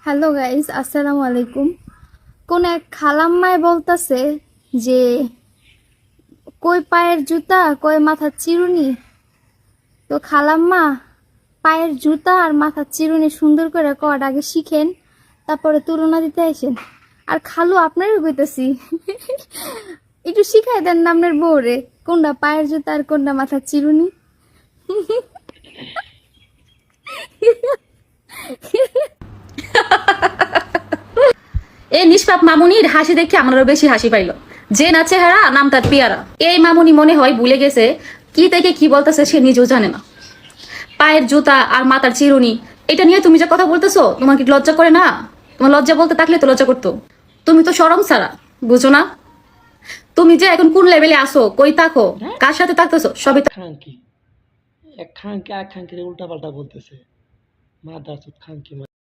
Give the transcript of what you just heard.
Hello guys, আসসালামু আলাইকুম। কোন এক খালাম্মায় বলতাছে যে কই পায়ের জুতা কই মাথার চিরুনি। তো খালাম্মা, পায়ের জুতা আর মাথার চিরুনি সুন্দর করে কর আগে শিখেন, তারপরে তুলনা দিতে আসেন। আর খালু আপনারও কইতাছি একটু শিখাই দেন না আপনার বউরে কোনটা পায়ের জুতা আর কোনটা মাথার চিরুনি। এই নিষ্পাপ মামুনির হাসি দেখে আমারও বেশি হাসি পাইল। যে না চেহারা নাম তার পিয়ারা। এই মামুনি মনে হয় ভুলে গেছে কি থেকে কি বলতেছে সে নিজেও জানে না। পায়ের জুতা আর মাথার চিরুনি, এটা নিয়ে তুমি যে কথা বলতেছো, তোমার কি লজ্জা করে না? তোমার লজ্জা বলতে থাকলে তো লজ্জা করতো। তুমি তো শরম ছাড়া, বুঝো না? তুমি যে এখন কোন লেভেলে আসো, কই থাকো, কার সাথে থাকতেছো, সবই খাঙ্কি এক খাঙ্কি আর খাঙ্কিরে উল্টা পাল্টা বলতেছে। মাদার চোদ খাঙ্কি।